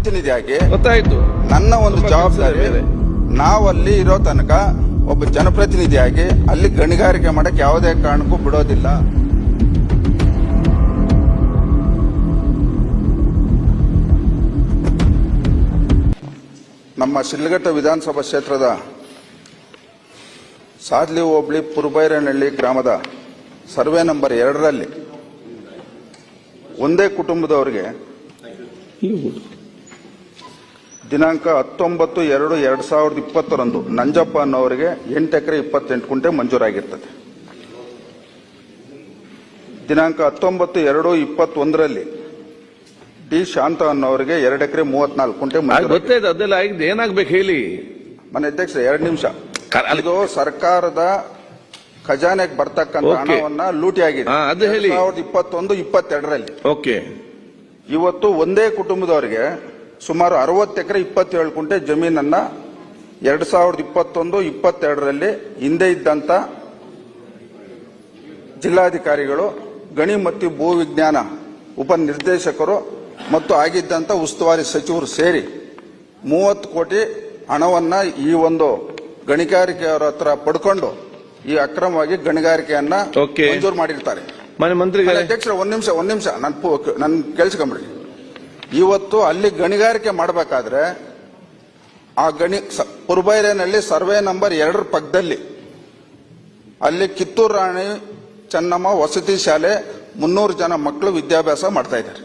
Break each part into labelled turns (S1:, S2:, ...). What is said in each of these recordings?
S1: ಜನಪ್ರತಿನಿಧಿಯಾಗಿ
S2: ಗೊತ್ತಾಯ್ತು.
S1: ನನ್ನ ಒಂದು ಜವಾಬ್ದಾರಿ, ನಾವಲ್ಲಿ ಇರೋ ತನಕ ಒಬ್ಬ ಜನಪ್ರತಿನಿಧಿಯಾಗಿ ಅಲ್ಲಿ ಗಣಿಗಾರಿಕೆ ಮಾಡಕ್ಕೆ ಯಾವುದೇ ಕಾರಣಕ್ಕೂ ಬಿಡೋದಿಲ್ಲ. ನಮ್ಮ ಶಿಡ್ಲಘಟ್ಟ ವಿಧಾನಸಭಾ ಕ್ಷೇತ್ರದ ಸಾದ್ಲಿ ಹೋಬಳಿ ಪುರಬೈರನಹಳ್ಳಿ ಗ್ರಾಮದ ಸರ್ವೆ ನಂಬರ್ 2ರಲ್ಲಿ ಒಂದೇ ಕುಟುಂಬದವರಿಗೆ ದಿನಾಂಕ 19/2/2020 ನಂಜಪ್ಪ ಅನ್ನೋರಿಗೆ 8 ಎಕರೆ 28 ಗುಂಟೆ ಮಂಜೂರಾಗಿರ್ತದೆ. ದಿನಾಂಕ 19/2/21 ಡಿ ಶಾಂತ ಅನ್ನೋರಿಗೆ 2 ಎಕರೆ 34 ಗುಂಟೆ
S2: ಗೊತ್ತಾಯ್ತು. ಅದೆಲ್ಲ ಆಗಿದೆ, ಏನಾಗ್ಬೇಕು ಹೇಳಿ.
S1: ಮನೆ ಅಧ್ಯಕ್ಷ 2 ನಿಮಿಷ. ಇದು ಸರ್ಕಾರದ ಖಜಾನೆಗೆ ಬರ್ತಕ್ಕಂಥ ಹಣವನ್ನ ಲೂಟಿ ಆಗಿದೆ. 2021-22ರಲ್ಲಿ.
S2: ಓಕೆ.
S1: ಇವತ್ತು ಒಂದೇ ಕುಟುಂಬದವರಿಗೆ ಸುಮಾರು 60 ಎಕರೆ 27 ಗುಂಟೆ ಜಮೀನನ್ನ 2021-22ರಲ್ಲಿ ಹಿಂದೆ ಇದ್ದಂತ ಜಿಲ್ಲಾಧಿಕಾರಿಗಳು, ಗಣಿ ಮತ್ತು ಭೂ ವಿಜ್ಞಾನ ಉಪನಿರ್ದೇಶಕರು ಮತ್ತು ಆಗಿದ್ದಂತ ಉಸ್ತುವಾರಿ ಸಚಿವರು ಸೇರಿ 30 ಕೋಟಿ ಹಣವನ್ನ ಈ ಒಂದು ಗಣಿಗಾರಿಕೆಯವರ ಹತ್ರ ಪಡ್ಕೊಂಡು ಈ ಅಕ್ರಮವಾಗಿ ಗಣಿಗಾರಿಕೆಯನ್ನ ಮಂಜೂರು ಮಾಡಿರ್ತಾರೆ. ಅಧ್ಯಕ್ಷರ ಒಂದ್ ನಿಮಿಷ ನನ್ ಕೇಳಿಸ್ಕೊಂಬಿಡಿ. ಇವತ್ತು ಅಲ್ಲಿ ಗಣಿಗಾರಿಕೆ ಮಾಡಬೇಕಾದ್ರೆ ಆ ಪುರಬೈರೇನಲ್ಲಿ ಸರ್ವೆ ನಂಬರ್ 2 ಪಕ್ಕದಲ್ಲಿ ಅಲ್ಲಿ ಕಿತ್ತೂರು ರಾಣಿ ಚೆನ್ನಮ್ಮ ವಸತಿ ಶಾಲೆ 300 ಜನ ಮಕ್ಕಳು ವಿದ್ಯಾಭ್ಯಾಸ ಮಾಡ್ತಾ ಇದ್ದಾರೆ.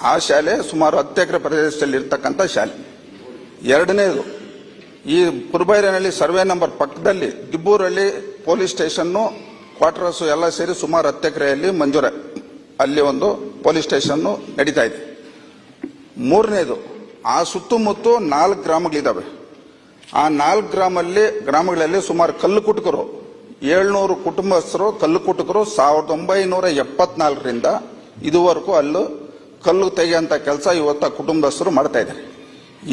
S1: ಆ ಶಾಲೆ ಸುಮಾರು 10 ಎಕರೆ ಪ್ರದೇಶದಲ್ಲಿ ಇರ್ತಕ್ಕಂಥ ಶಾಲೆ. ಎರಡನೇದು, ಈ ಪುರಬೈರೇನಲ್ಲಿ ಸರ್ವೆ ನಂಬರ್ ಪಕ್ಕದಲ್ಲಿ ದಿಬ್ಬೂರಲ್ಲಿ ಪೊಲೀಸ್ ಸ್ಟೇಷನ್ನು, ಕ್ವಾರ್ಟರ್ಸ್ ಎಲ್ಲ ಸೇರಿ ಸುಮಾರು 10 ಎಕರೆಯಲ್ಲಿ ಮಂಜೂರ, ಅಲ್ಲಿ ಒಂದು ಪೊಲೀಸ್ ಸ್ಟೇಷನ್ ನಡೀತಾ ಇದೆ. ಮೂರನೇದು, ಆ ಸುತ್ತಮುತ್ತ 4 ಗ್ರಾಮಗಳಿದ್ದಾವೆ. ಆ 4 ಗ್ರಾಮಗಳಲ್ಲಿ ಸುಮಾರು ಕಲ್ಲು ಕುಟುಕರು 700 ಕುಟುಂಬಸ್ಥರು ಕಲ್ಲು ಕುಟುಕರು 1974ರಿಂದ ಇದುವರೆಗೂ ಅಲ್ಲೂ ಕಲ್ಲು ತೆಗೆಯುವಂತ ಕೆಲಸ ಇವತ್ತ ಕುಟುಂಬಸ್ಥರು ಮಾಡ್ತಾ ಇದ್ದಾರೆ.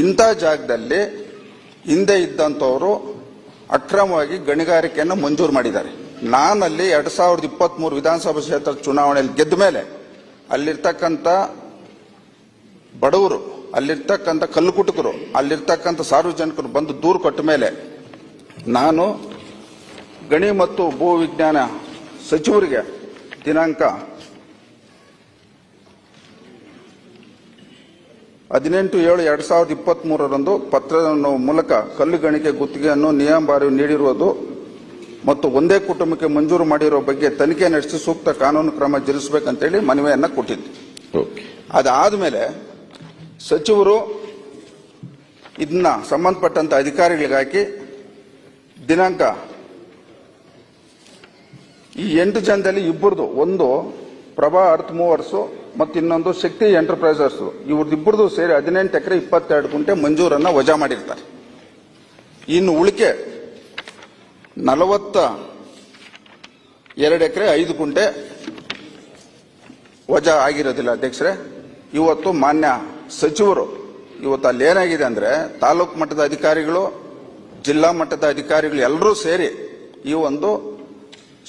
S1: ಇಂಥ ಜಾಗದಲ್ಲಿ ಹಿಂದೆ ಇದ್ದಂಥವರು ಅಕ್ರಮವಾಗಿ ಗಣಿಗಾರಿಕೆಯನ್ನು ಮಂಜೂರು ಮಾಡಿದ್ದಾರೆ. ನಾನಲ್ಲಿ 2023 ವಿಧಾನಸಭಾ ಕ್ಷೇತ್ರ ಚುನಾವಣೆಯಲ್ಲಿ ಗೆದ್ದ ಮೇಲೆ ಅಲ್ಲಿರ್ತಕ್ಕಂಥ ಬಡವರು, ಅಲ್ಲಿರ್ತಕ್ಕಂಥ ಕಲ್ಲುಕುಟುಕರು, ಅಲ್ಲಿರ್ತಕ್ಕಂಥ ಸಾರ್ವಜನಿಕರು ಬಂದು ದೂರು ಕೊಟ್ಟ ಮೇಲೆ ನಾನು ಗಣಿ ಮತ್ತು ಭೂ ವಿಜ್ಞಾನ ಸಚಿವರಿಗೆ ದಿನಾಂಕ 18/7/2023 ಪತ್ರದ ಮೂಲಕ ಕಲ್ಲು ಗಣಿಕೆ ಗುತ್ತಿಗೆಯನ್ನು ನಿಯಮಬಾರಿ ನೀಡಿರುವುದು ಮತ್ತು ಒಂದೇ ಕುಟುಂಬಕ್ಕೆ ಮಂಜೂರು ಮಾಡಿರುವ ಬಗ್ಗೆ ತನಿಖೆ ನಡೆಸಿ ಸೂಕ್ತ ಕಾನೂನು ಕ್ರಮ ಜರುಗಿಸಬೇಕಂತೇಳಿ ಮನವಿಯನ್ನ ಕೊಟ್ಟಿದ್ದೆ. ಅದಾದ್ಮೇಲೆ ಸಚಿವರು ಇದನ್ನ ಸಂಬಂಧಪಟ್ಟಂತ ಅಧಿಕಾರಿಗಳಿಗೆ ಹಾಕಿ ದಿನಾಂಕ ಈ 8 ಜನದಲ್ಲಿ ಇಬ್ಬರದು, ಒಂದು ಪ್ರಭಾ ಅರ್ತ್ ಮೂವರ್ಸ್ ಮತ್ತು ಇನ್ನೊಂದು ಶಕ್ತಿ ಎಂಟರ್ಪ್ರೈಸರ್ಸ್, ಇವ್ರದಿಬ್ಬರದು ಸೇರಿ 18 ಎಕರೆ 22 ಗುಂಟೆ ಮಂಜೂರನ್ನ ವಜಾ ಮಾಡಿರ್ತಾರೆ. ಇನ್ನು ಉಳಿಕೆ 42 ಎಕರೆ 5 ಗುಂಟೆ ವಜಾ ಆಗಿರೋದಿಲ್ಲ. ಅಧ್ಯಕ್ಷರೇ, ಇವತ್ತು ಮಾನ್ಯ ಸಚಿವರು ಇವತ್ತು ಅಲ್ಲಿ ಏನಾಗಿದೆ ಅಂದ್ರೆ ತಾಲೂಕು ಮಟ್ಟದ ಅಧಿಕಾರಿಗಳು, ಜಿಲ್ಲಾ ಮಟ್ಟದ ಅಧಿಕಾರಿಗಳು ಎಲ್ಲರೂ ಸೇರಿ ಈ ಒಂದು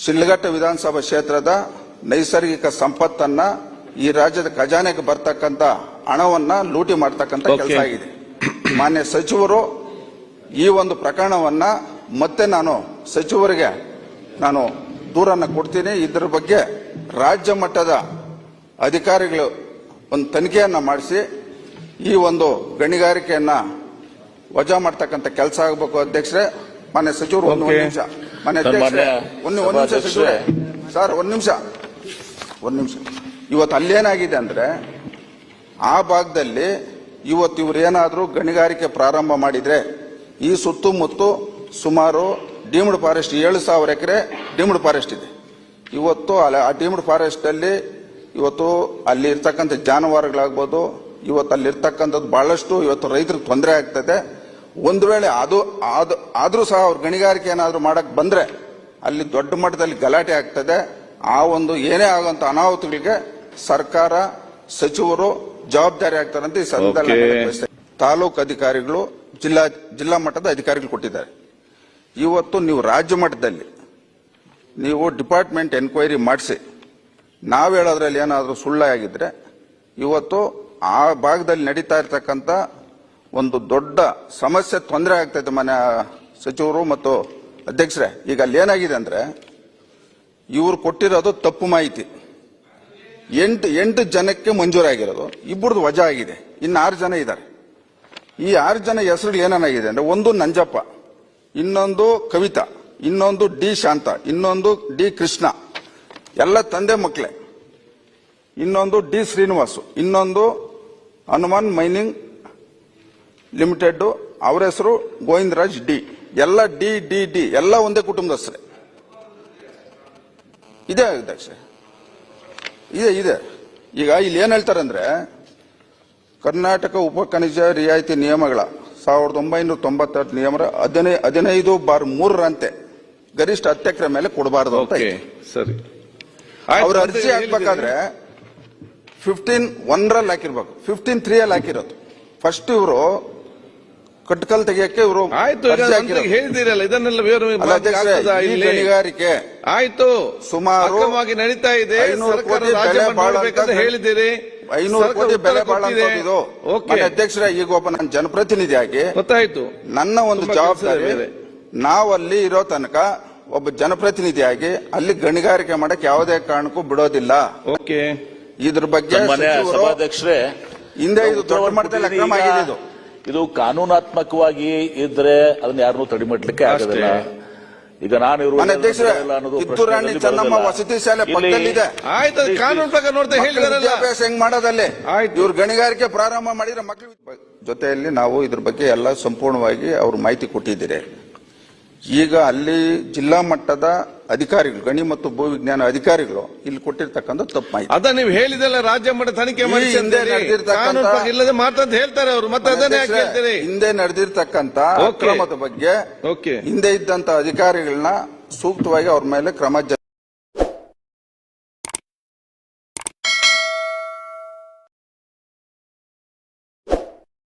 S1: ಶಿಡ್ಲಘಟ್ಟ ವಿಧಾನಸಭಾ ಕ್ಷೇತ್ರದ ನೈಸರ್ಗಿಕ ಸಂಪತ್ತನ್ನ, ಈ ರಾಜ್ಯದ ಖಜಾನೆಗೆ ಬರ್ತಕ್ಕಂಥ ಹಣವನ್ನ ಲೂಟಿ ಮಾಡತಕ್ಕಂಥ ಕೆಲಸ ಆಗಿದೆ. ಮಾನ್ಯ ಸಚಿವರು ಈ ಒಂದು ಪ್ರಕರಣವನ್ನ ಮತ್ತೆ ನಾನು ಸಚಿವರಿಗೆ ದೂರನ್ನ ಕೊಡ್ತೀನಿ. ಇದರ ಬಗ್ಗೆ ರಾಜ್ಯ ಮಟ್ಟದ ಅಧಿಕಾರಿಗಳು ಒಂದು ತನಿಖೆಯನ್ನ ಮಾಡಿಸಿ ಈ ಒಂದು ಗಣಿಗಾರಿಕೆಯನ್ನ ವಜಾ ಮಾಡ್ತಕ್ಕಂಥ ಕೆಲಸ ಆಗಬೇಕು. ಅಧ್ಯಕ್ಷರೇ, ಮಾನ್ಯ ಸಚಿವರು ಒಂದು ನಿಮಿಷ, ಮಾನ್ಯ ಅಧ್ಯಕ್ಷರೇ ಒಂದು ನಿಮಿಷ ಸಚಿವರೇ, ಸರ್ ಒಂದು ನಿಮಿಷ. ಇವತ್ತು ಅಲ್ಲೇನಾಗಿದೆ ಅಂದ್ರೆ ಆ ಭಾಗದಲ್ಲಿ ಇವತ್ತು ಇವ್ರು ಏನಾದ್ರೂ ಗಣಿಗಾರಿಕೆ ಪ್ರಾರಂಭ ಮಾಡಿದ್ರೆ ಈ ಸುತ್ತಮುತ್ತ ಸುಮಾರು ಡೀಮ್ಡ್ ಫಾರೆಸ್ಟ್ 7,000 ಎಕರೆ ಡೀಮ್ಡ್ ಫಾರೆಸ್ಟ್ ಇದೆ. ಇವತ್ತು ಆ ಡೀಮ್ಡ್ ಫಾರೆಸ್ಟ್ ಅಲ್ಲಿ ಇವತ್ತು ಅಲ್ಲಿ ಇರ್ತಕ್ಕಂಥ ಜಾನುವಾರುಗಳಾಗ್ಬೋದು, ಇವತ್ತು ಅಲ್ಲಿರ್ತಕ್ಕಂಥದ್ದು ಬಹಳಷ್ಟು ಇವತ್ತು ರೈತರಿಗೆ ತೊಂದರೆ ಆಗ್ತದೆ. ಒಂದು ವೇಳೆ ಆದ್ರೂ ಸಹ ಅವ್ರು ಗಣಿಗಾರಿಕೆ ಏನಾದ್ರು ಮಾಡಕ್ ಬಂದ್ರೆ ಅಲ್ಲಿ ದೊಡ್ಡ ಮಟ್ಟದಲ್ಲಿ ಗಲಾಟೆ ಆಗ್ತದೆ. ಆ ಒಂದು ಏನೇ ಆಗುವಂತ ಅನಾಹುತಗಳಿಗೆ ಸರ್ಕಾರ, ಸಚಿವರು ಜವಾಬ್ದಾರಿ ಆಗ್ತಾರಂತ ಈ ಸಂದರ್ಭದಲ್ಲಿ ತಾಲೂಕು ಅಧಿಕಾರಿಗಳು, ಜಿಲ್ಲಾ ಮಟ್ಟದ ಅಧಿಕಾರಿಗಳು ಕೊಟ್ಟಿದ್ದಾರೆ. ಇವತ್ತು ನೀವು ರಾಜ್ಯ ಮಟ್ಟದಲ್ಲಿ ನೀವು ಡಿಪಾರ್ಟ್ಮೆಂಟ್ ಎನ್ಕ್ವೈರಿ ಮಾಡಿಸಿ, ನಾವು ಹೇಳೋದ್ರಲ್ಲಿ ಏನಾದರೂ ಸುಳ್ಳಾಗಿದ್ರೆ ಇವತ್ತು ಆ ಭಾಗದಲ್ಲಿ ನಡೀತಾ ಇರತಕ್ಕಂತ ಒಂದು ದೊಡ್ಡ ಸಮಸ್ಯೆ ತೊಂದರೆ ಆಗ್ತೈತೆ ಮನೆ ಸಚಿವರು ಮತ್ತು ಅಧ್ಯಕ್ಷರೇ. ಈಗ ಅಲ್ಲಿ ಏನಾಗಿದೆ ಅಂದ್ರೆ ಇವರು ಕೊಟ್ಟಿರೋದು ತಪ್ಪು ಮಾಹಿತಿ. 8 ಜನಕ್ಕೆ ಮಂಜೂರಾಗಿರೋದು, ಇಬ್ಬರದು ವಜಾ ಆಗಿದೆ, ಇನ್ನು 6 ಜನ ಇದ್ದಾರೆ. ಈ 6 ಜನ ಹೆಸರು ಏನಾಗಿದೆ ಅಂದ್ರೆ, ಒಂದು ನಂಜಪ್ಪ, ಇನ್ನೊಂದು ಕವಿತಾ, ಇನ್ನೊಂದು ಡಿ ಶಾಂತ, ಇನ್ನೊಂದು ಡಿ ಕೃಷ್ಣ, ಎಲ್ಲ ತಂದೆ ಮಕ್ಕಳೇ, ಇನ್ನೊಂದು ಡಿ ಶ್ರೀನಿವಾಸು, ಇನ್ನೊಂದು ಹನುಮಾನ್ ಮೈನಿಂಗ್ ಲಿಮಿಟೆಡ್, ಅವರ ಹೆಸರು ಗೋವಿಂದರಾಜ್ ಡಿ, ಎಲ್ಲ ಡಿ ಡಿ ಡಿ ಎಲ್ಲ ಒಂದೇ ಕುಟುಂಬದಸ್ಥರೇ. ಇದೆ ಅಧ್ಯಕ್ಷ, ಇದೆ. ಈಗ ಇಲ್ಲಿ ಏನ್ ಹೇಳ್ತಾರೆ ಅಂದ್ರೆ, ಕರ್ನಾಟಕ ಉಪ ಖನಿಜ ರಿಯಾಯಿತಿ ನಿಯಮಗಳ 1998 ನಿಯಮ 15/3ರಂತೆ ಗರಿಷ್ಠ 10 ಎಕರೆ ಮೇಲೆ ಕೊಡಬಾರದು ಅಂತ ಇದೆ.
S2: ಸರಿ,
S1: ಅವ್ರ ಅರ್ಜಿ ಹಾಕ್ಬೇಕಾದ್ರೆ 15(1) ಹಾಕಿರ್ಬೇಕು, 15(3) ಹಾಕಿರೋದು. ಫಸ್ಟ್ ಇವರು ಕಟ್ಕಲ್ ತೆಗಿಯಕ್ಕೆ ಇವರು
S2: ಆಯ್ತು. ಹೇಳಿದಿರಲ್ಲ, ಇದನ್ನೆಲ್ಲ
S1: ಗಣಿಗಾರಿಕೆ
S2: ಆಯ್ತು,
S1: ಸುಮಾರು
S2: ನಡೀತಾ ಇದೆ.
S1: 500 ಕೋಟಿ
S2: ಹೇಳಿದ್ದೀರಿ,
S1: 500 ಕೋಟಿ ಬೆಲೆ ಬಾಳುವಂತದ್ದು. ಅಧ್ಯಕ್ಷರೇ, ಈಗ ಒಬ್ಬ ನನ್ನ ಜನಪ್ರತಿನಿಧಿಯಾಗಿ
S2: ಗೊತ್ತಾಯ್ತು, ನನ್ನ
S1: ಒಂದು ಜವಾಬ್ದಾರಿ. ನಾವಲ್ಲಿ ಇರೋ ತನಕ ಒಬ್ಬ ಜನಪ್ರತಿನಿಧಿಯಾಗಿ ಅಲ್ಲಿ ಗಣಿಗಾರಿಕೆ ಮಾಡಕ್ ಯಾವುದೇ ಕಾರಣಕ್ಕೂ ಬಿಡೋದಿಲ್ಲ.
S2: ಓಕೆ,
S1: ಇದ್ರ ಬಗ್ಗೆ
S3: ಸಭಾಧ್ಯಕ್ಷರೇ,
S1: ಹಿಂದೆ ಇದು ದೊಡ್ಡ ಮಟ್ಟದಲ್ಲಿ ಅಕ್ರಮ ಆಗಿದೆ.
S3: ಇದು ಕಾನೂನಾತ್ಮಕವಾಗಿ ಇದ್ರೆ ಅದನ್ನ ಯಾರನ್ನೂ ತಡೆಮಟ್ಲಿಕ್ಕೆ ಆಗೋದಿಲ್ಲ. ಈಗ ನಾನು
S1: ಕಿತ್ತೂರು ರಾಣಿ ಚೆನ್ನಮ್ಮ ವಸತಿ ಶಾಲೆ ಪಕ್ಕದಲ್ಲಿದೆ.
S2: ಆಯ್ತು, ಕಾನೂನು ಪ್ರಕಾರ ನೋಡ್ತಾ
S1: ವಿದ್ಯಾಭ್ಯಾಸ ಹೆಂಗ್ ಮಾಡೋದಲ್ಲಿ ಇವ್ರು ಗಣಿಗಾರಿಕೆ ಪ್ರಾರಂಭ ಮಾಡಿದ್ರೆ ಮಕ್ಕಳ ಜೊತೆಯಲ್ಲಿ ನಾವು ಇದ್ರ ಬಗ್ಗೆ ಎಲ್ಲ ಸಂಪೂರ್ಣವಾಗಿ ಅವ್ರು ಮಾಹಿತಿ ಕೊಟ್ಟಿದ್ದೀರಿ. ಈಗ ಅಲ್ಲಿ ಜಿಲ್ಲಾ ಮಟ್ಟದ ಅಧಿಕಾರಿಗಳು, ಗಣಿ ಮತ್ತು ಭೂ ವಿಜ್ಞಾನ ಅಧಿಕಾರಿಗಳು ಇಲ್ಲಿ ಕೊಟ್ಟಿರ್ತಕ್ಕಂಥ ತಪ್ಪು ಮಾಹಿತಿ.
S2: ಅದ ನೀವು ಹೇಳಿದೆಲ್ಲ ರಾಜ್ಯ ಮಟ್ಟ ತನಿಖೆ ಮಾಡಿ ಇಲ್ಲದೆ ಮಾತಂತ ಹೇಳ್ತಾರೆ ಅವರು. ಮತ್ತೆ ಅದನ್ನೇ ಹೇಳ್ತೀರಿ,
S1: ಹಿಂದೆ ನಡೆದಿರ್ತಕ್ಕಂಥ ಅಕ್ರಮದ ಬಗ್ಗೆ ಹಿಂದೆ ಇದ್ದಂತ ಅಧಿಕಾರಿಗಳನ್ನ ಸೂಕ್ತವಾಗಿ ಅವ್ರ ಮೇಲೆ ಕ್ರಮ